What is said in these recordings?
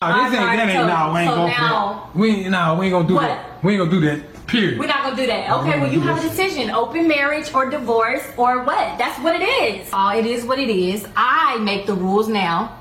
Nah, this ain't that ain't nah, we ain't So gonna now- we ain't gonna do What? that. We ain't gonna do that. Period. We're not gonna do that. Okay, well you have a decision: open marriage or divorce or what? That's what it is. It is what it is. I make the rules now.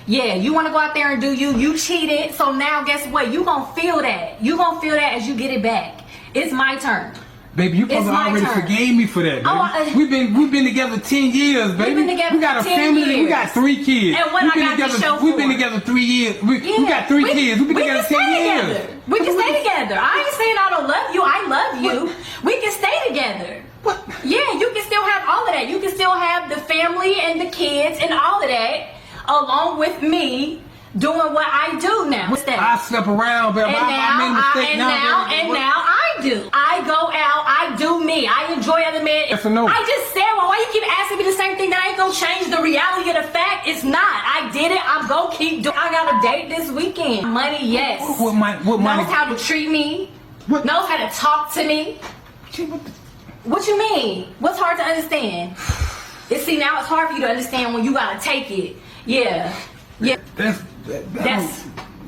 Yeah, you want to go out there and do you cheated, so now guess what? You gonna feel that. You gonna feel that as you get it back. It's my turn. Baby, you probably my already turn. forgave me for that, baby. We've been together 10 years, baby. been together we got a 10 family. We years. got 3 kids. And what we've I been got together. to show We've been for together 3 years. We got 3 kids. We've been together 10 years. We can stay together. I ain't saying I don't love you. I love you. We can stay together. What? Yeah, you can still have all of that. You can still have the family and the kids and all of that, along with me doing what I do now. What's that? I slept around, baby. I made a mistake now I do. I go out. I do me. I enjoy other men. Yes or no? I just said, well, why you keep asking me the same thing? That ain't gonna change the reality of the fact. It's not. I did it. I'm gonna keep doing. I got a date this weekend. Money, yes. What money? Knows how to treat me. What? Knows how to talk to me. What you mean? What's hard to understand? See, now it's hard for you to understand when you gotta take it. Yeah. That's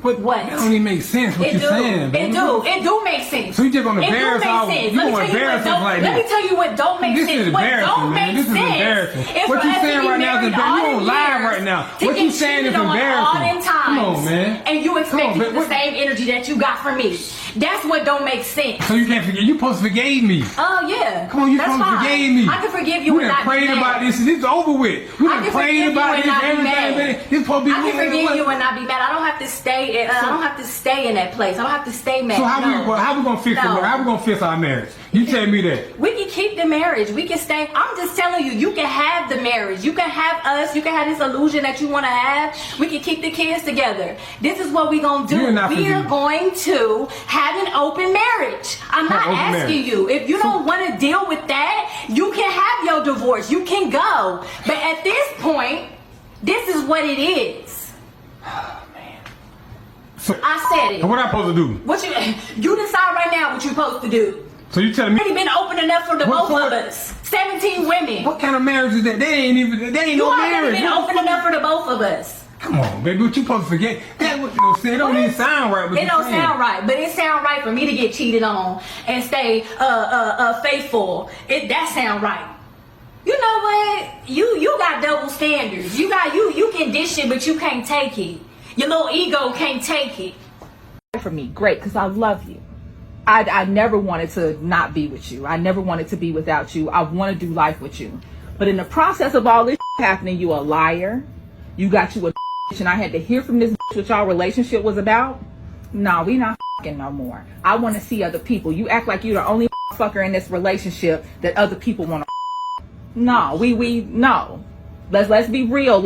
what? That don't even make sense what you're saying, baby. It do make sense. So you just gonna embarrass Let me tell you what don't make This sense. is What embarrassing, don't man. make This is sense. embarrassing. is What for you us to saying be right now is married embarrassing. all You on them live years, right now. to What get you saying cheated is on all embarrassing. them times, Come on, man. And you expect man. the same energy that you got from me. That's what don't make sense. So you can't forget. You supposed to forgave me. Oh yeah. Come on, you That's supposed to fine. forgave me. I can forgive you We and done not be prayed mad. about this. This is over with. We I done can prayed forgive you about and this. not be Everything. mad. This supposed to be. I can forgive you and not be mad. I don't have to stay. I don't have to stay in that place. I don't have to stay mad. So how we gonna fix it? How we gonna fix our marriage? You tell me that. We can keep the marriage. We can stay. I'm just telling you, you can have the marriage. You can have us. You can have this illusion that you want to have. We can keep the kids together. This is what we gonna do. You're not We are forgiving. going to have an open marriage. I'm not open asking marriage. you. If you don't want to deal with that, you can have your divorce. You can go. But at this point, this is what it is. So, I said it. and what I supposed to do? What you decide right now what you're supposed to do. So you telling me? Already been open enough for the What both for? of us. 17 women. What kind of marriage is that? They ain't You no already marriage. been open enough for the both of us. Come on, baby. What you supposed to forget? That what you say? It don't even sound right. It don't sound right, but it sound right for me to get cheated on and stay faithful. That sound right. You know what? You got double standards. You can dish it, but you can't take it. Your little ego can't take it. For me, great, because I love you. I never wanted to not be with you. I never wanted to be without you. I want to do life with you. But in the process of all this happening, you a liar. You got you a and I had to hear from this what y'all relationship was about. No, we not no more. I want to see other people. You act like you're the only fucker in this relationship that other people want to. No, no. Let's be real.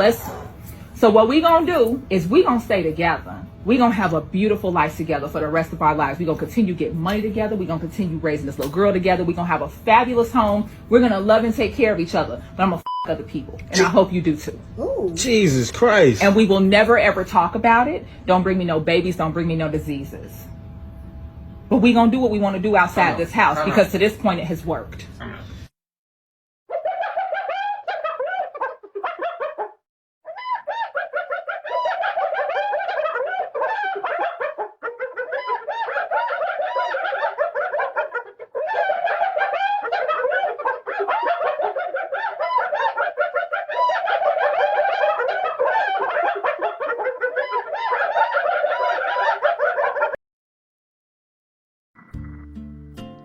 So what we gonna do is we gonna stay together. We gonna have a beautiful life together for the rest of our lives. We gonna continue getting money together. We gonna continue raising this little girl together. We gonna have a fabulous home. We're gonna love and take care of each other. But I'm gonna other people, and I hope you do too. Jesus Christ. And we will never ever talk about it. Don't bring me no babies. Don't bring me no diseases. But we gonna do what we want to do outside this house because to this point it has worked.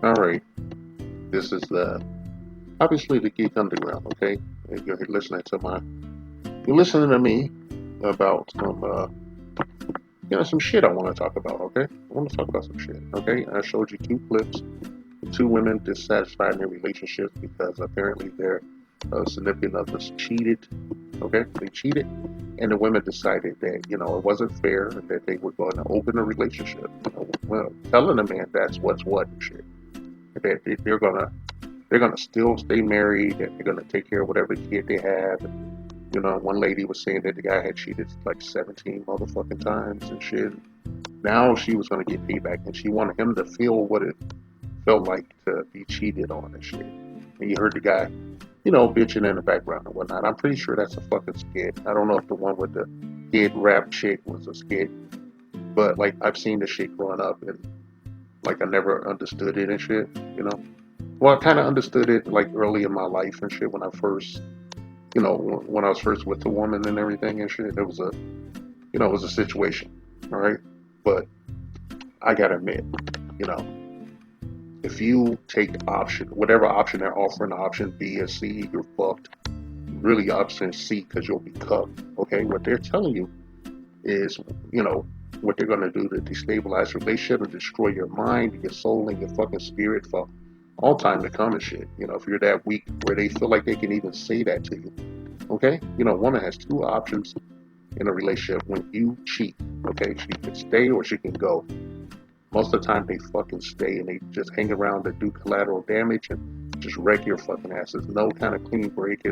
All right, this is obviously the Geek Underground. Okay, and you're listening to me about some shit I want to talk about. Okay, I want to talk about some shit. Okay, I showed you 2 clips, 2 women dissatisfied in their relationships because apparently their significant others cheated. Okay, they cheated, and the women decided that it wasn't fair and that they were going to open a relationship. Well, telling the man that's what's what and shit. That they're gonna still stay married and they're gonna take care of whatever kid they have. And, one lady was saying that the guy had cheated like 17 motherfucking times and shit. Now she was gonna get payback and she wanted him to feel what it felt like to be cheated on and shit. And you heard the guy, bitching in the background and whatnot. I'm pretty sure that's a fucking skit. I don't know if the one with the kid rap chick was a skit. But like I've seen this shit growing up, and like I never understood it and shit. You know, well, I kind of understood it like early in my life and shit when I first, when I was first with the woman and everything and shit. It was it was a situation, all right. But I gotta admit, you know, if you take whatever option they're offering, option B or C, you're fucked. Really, option C, because you'll be cuffed. Okay, what they're telling you is, what they're gonna do to destabilize your relationship and destroy your mind, your soul, and your fucking spirit for all time to come and shit. If you're that weak where they feel like they can even say that to you. Okay, a woman has two options in a relationship when you cheat. Okay, she can stay or she can go. Most of the time they fucking stay and they just hang around to do collateral damage and just wreck your fucking ass. There's no kind of clean break.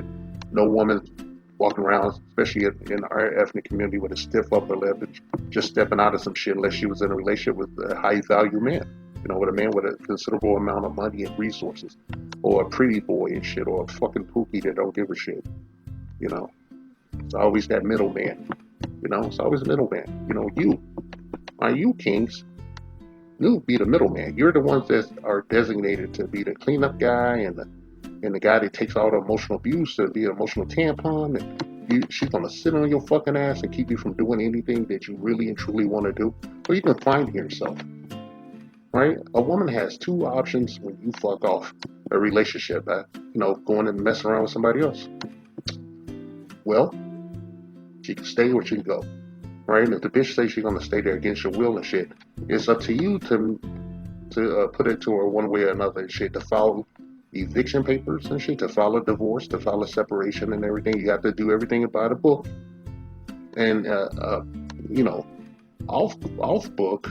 No woman walking around, especially in our ethnic community, with a stiff upper lip and just stepping out of some shit unless she was in a relationship with a high value man. With a man with a considerable amount of money and resources, or a pretty boy and shit, or a fucking pookie that don't give a shit. It's always that middleman. It's always a middleman. You kings, you be the middleman. You're the ones that are designated to be the cleanup guy and the guy that takes all the emotional abuse, to be an emotional tampon. And she's gonna sit on your fucking ass and keep you from doing anything that you really and truly want to do, or you can find yourself. Right? A woman has two options when you fuck off a relationship. Going and messing around with somebody else. Well, she can stay or she can go. Right? And if the bitch says she's gonna stay there against your will and shit, it's up to you to put it to her one way or another and shit, to file eviction papers and shit, to file a divorce, to file a separation and everything. You have to do everything by the book. And off book,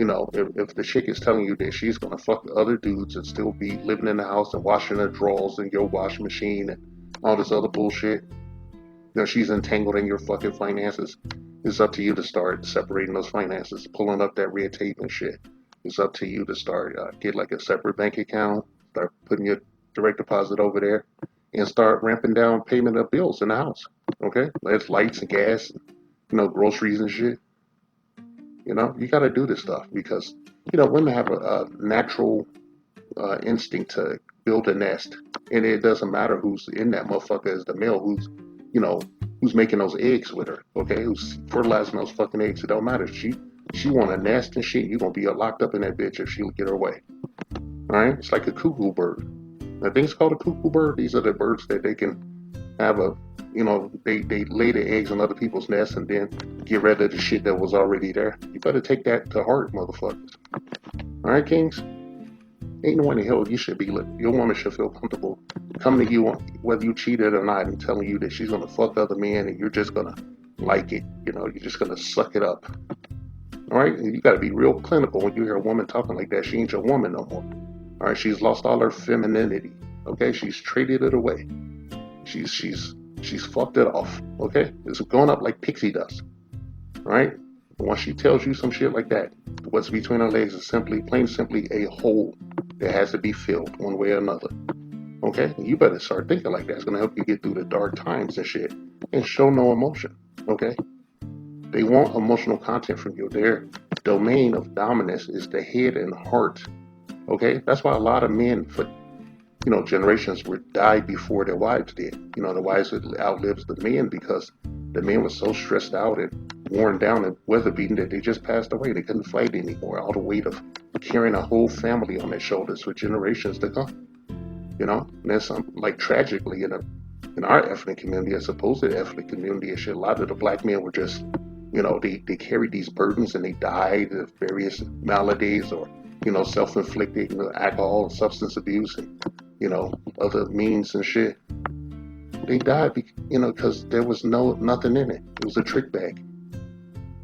if the chick is telling you that she's gonna fuck other dudes and still be living in the house and washing her drawers in your washing machine and all this other bullshit, she's entangled in your fucking finances. It's up to you to start separating those finances, pulling up that red tape and shit. It's up to you to start get like a separate bank account, start putting your direct deposit over there, and start ramping down payment of bills in the house. Okay, that's lights and gas, groceries and shit. You got to do this stuff because women have a natural instinct to build a nest, and it doesn't matter who's in that motherfucker as the male, who's making those eggs with her, okay, who's fertilizing those fucking eggs. It don't matter. She want a nest and shit. You're gonna be locked up in that bitch if she get her way. All right, it's like a cuckoo bird. I think it's called a cuckoo bird. These are the birds that they can have they lay the eggs in other people's nests and then get rid of the shit that was already there. You better take that to heart, motherfuckers. All right, kings. Ain't no one in hell you should be. Your woman should feel comfortable coming to you, whether you cheated or not, and telling you that she's gonna fuck other men, and you're just gonna like it. You're just gonna suck it up. All right, and you got to be real clinical when you hear a woman talking like that. She ain't your woman no more. All right, she's lost all her femininity. Okay, she's traded it away. She's fucked it off. Okay, it's going up like pixie dust. All right, but once she tells you some shit like that, what's between her legs is plain simply a hole that has to be filled one way or another. Okay, you better start thinking like that. It's gonna help you get through the dark times and shit, and show no emotion. Okay, they want emotional content from you. Their domain of dominance is the head and heart. Okay, that's why a lot of men for generations would die before their wives did. The wives outlives the men because the men were so stressed out and worn down and weather beaten that they just passed away. They couldn't fight anymore. All the weight of carrying a whole family on their shoulders for generations to come. And there's some, like, tragically in our ethnic community, a supposed ethnic community and shit, a lot of the black men were just, they carried these burdens and they died of various maladies or, self-inflicted, alcohol and substance abuse and, other means and shit. They died, because there was nothing in it. It was a trick bag.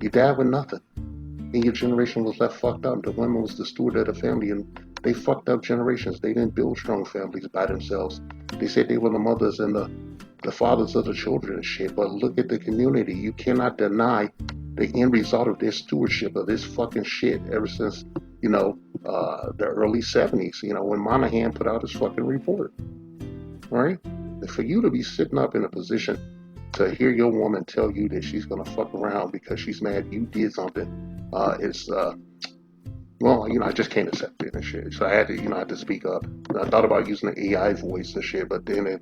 You died with nothing. And your generation was left fucked up. The woman was the steward of the family, and they fucked up generations. They didn't build strong families by themselves. They said they were the mothers and the fathers of the children and shit. But look at the community. You cannot deny the end result of their stewardship of this fucking shit ever since, the early 70s, when Monahan put out his fucking report. All right? And for you to be sitting up in a position to hear your woman tell you that she's gonna fuck around because she's mad you did something, is well, I just can't accept it and shit. So I had to, I had to speak up. And I thought about using the AI voice and shit, but then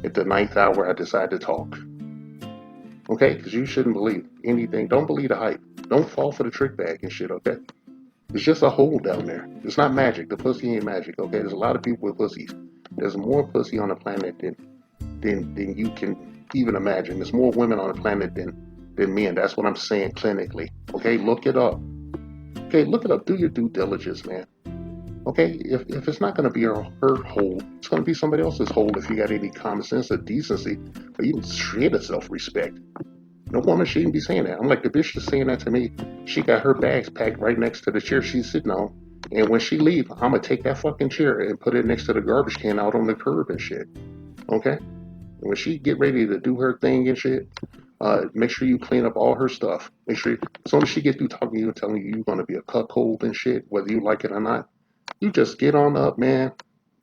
at the ninth hour, I decided to talk. Okay, because you shouldn't believe anything. Don't believe the hype. Don't fall for the trick bag and shit. Okay, it's just a hole down there. It's not magic. The pussy ain't magic. Okay, there's a lot of people with pussies. There's more pussy on the planet than you can even imagine. There's more women on the planet than men. That's what I'm saying clinically. Okay, look it up. Okay, look it up. Do your due diligence, man. Okay, if it's not going to be her hole, it's going to be somebody else's hole if you got any common sense or decency or even shred of self-respect. No woman shouldn't be saying that. I'm like, the bitch is saying that to me. She got her bags packed right next to the chair she's sitting on. And when she leave, I'm going to take that fucking chair and put it next to the garbage can out on the curb and shit. Okay? And when she get ready to do her thing and shit, make sure you clean up all her stuff. Make sure, as soon as she get through talking to you and telling you you're going to be a cuckold and shit, whether you like it or not, you just get on up, man.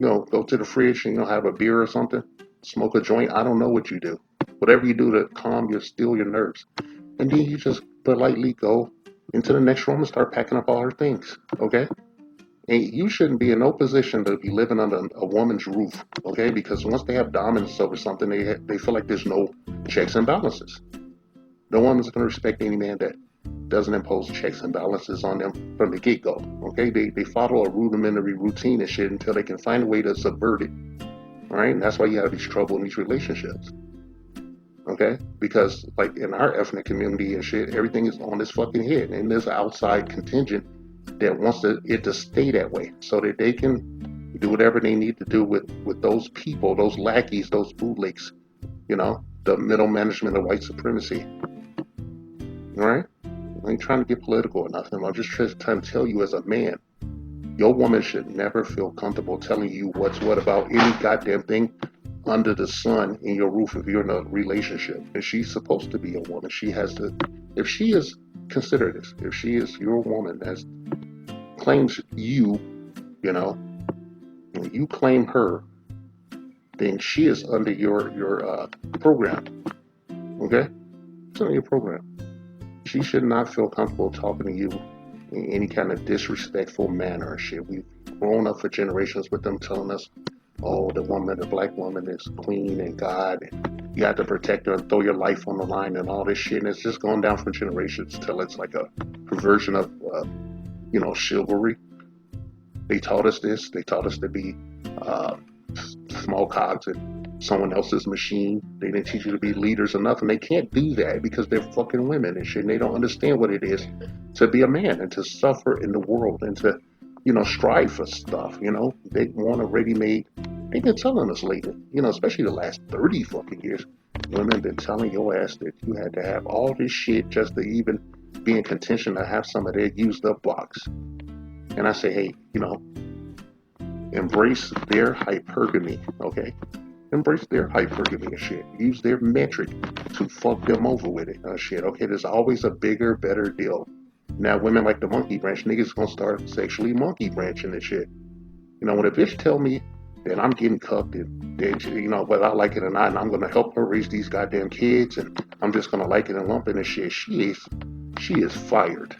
Go to the fridge and have a beer or something. Smoke a joint. I don't know what you do. Whatever you do to still your nerves. And then you just politely go into the next room and start packing up all her things. Okay? And you shouldn't be in no position to be living under a woman's roof. Okay? Because once they have dominance over something, they feel like there's no checks and balances. No woman's going to respect any man that doesn't impose checks and balances on them from the get-go. Okay? They follow a rudimentary routine and shit until they can find a way to subvert it. All right? And that's why you have these trouble in these relationships. Okay? Because, like, in our ethnic community and shit, everything is on this fucking head. And there's an outside contingent that wants it to stay that way so that they can do whatever they need to do with those people, those lackeys, those bootlegs, the middle management of white supremacy. All right? I ain't trying to get political or nothing. I'm just trying to tell you as a man, your woman should never feel comfortable telling you what's what about any goddamn thing under the sun in your roof if you're in a relationship. And she's supposed to be a woman. She has to, if she is, consider this, if she is your woman that claims you, and you claim her, then she is under your program. Okay? It's under your program. She should not feel comfortable talking to you in any kind of disrespectful manner and shit. We've grown up for generations with them telling us, oh, the black woman is queen and God, and you have to protect her and throw your life on the line and all this shit. And it's just gone down for generations till it's like a perversion of, chivalry. They taught us this. They taught us to be small cogs in someone else's machine. They didn't teach you to be leaders or nothing. They can't do that because they're fucking women and shit. And they don't understand what it is to be a man and to suffer in the world and to, strive for stuff. They want a ready-made. They've been telling us lately, especially the last 30 fucking years. Women been telling your ass that you had to have all this shit just to even be in contention to have some of their used up box. And I say, hey, embrace their hypergamy, okay? Embrace their hypergamy and shit. Use their metric to fuck them over with it. Shit, okay? There's always a bigger, better deal. Now, women like the monkey branch, niggas gonna start sexually monkey branching and shit. When a bitch tell me that I'm getting cucked and that, whether I like it or not, and I'm gonna help her raise these goddamn kids, and I'm just gonna like it and lump it and shit, she is fired.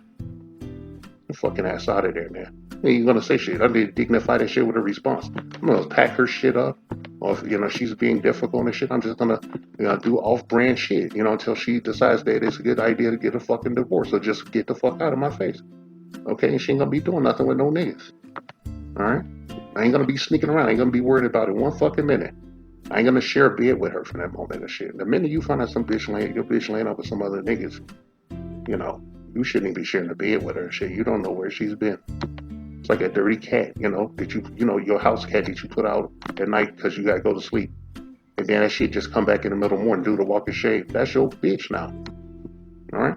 Get fucking ass out of there, man. You gonna say shit? I need to dignify that shit with a response. I'm gonna pack her shit up, or if she's being difficult and shit, I'm just gonna do off-brand shit, until she decides that it's a good idea to get a fucking divorce or just get the fuck out of my face. Okay, and she ain't gonna be doing nothing with no niggas. All right, I ain't gonna be sneaking around. I ain't gonna be worried about it one fucking minute. I ain't gonna share a bed with her from that moment and shit. The minute you find out your bitch laying up with some other niggas, you shouldn't even be sharing a bed with her and shit. You don't know where she's been. It's like a dirty cat, that your house cat that you put out at night because you gotta go to sleep. And then that shit just come back in the middle of the morning, do the walk and shave. That's your bitch now. All right?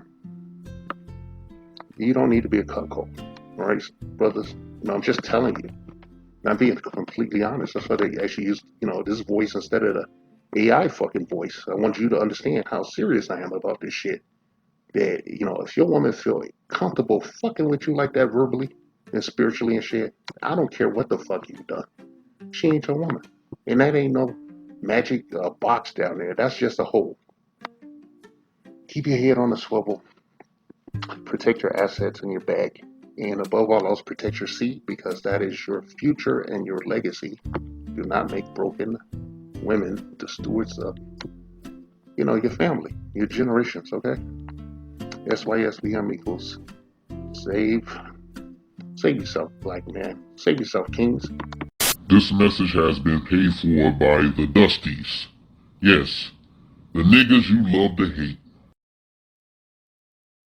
You don't need to be a cuckold. All right, brothers? I'm just telling you. I'm being completely honest. That's why they actually use, this voice instead of the AI fucking voice. I want you to understand how serious I am about this shit. That, if your woman feel comfortable fucking with you like that verbally and spiritually and shit, I don't care what the fuck you've done. She ain't your woman. And that ain't no magic box down there. That's just a hole. keep your head on the swivel. Protect your assets in your bag. And above all else, protect your seed, because that is your future and your legacy. Do not make broken women the stewards of, your family, your generations, okay? SYSB amigos. Save yourself, black man. Save yourself, kings. This message has been paid for by the Dusties. Yes, the niggas you love to hate.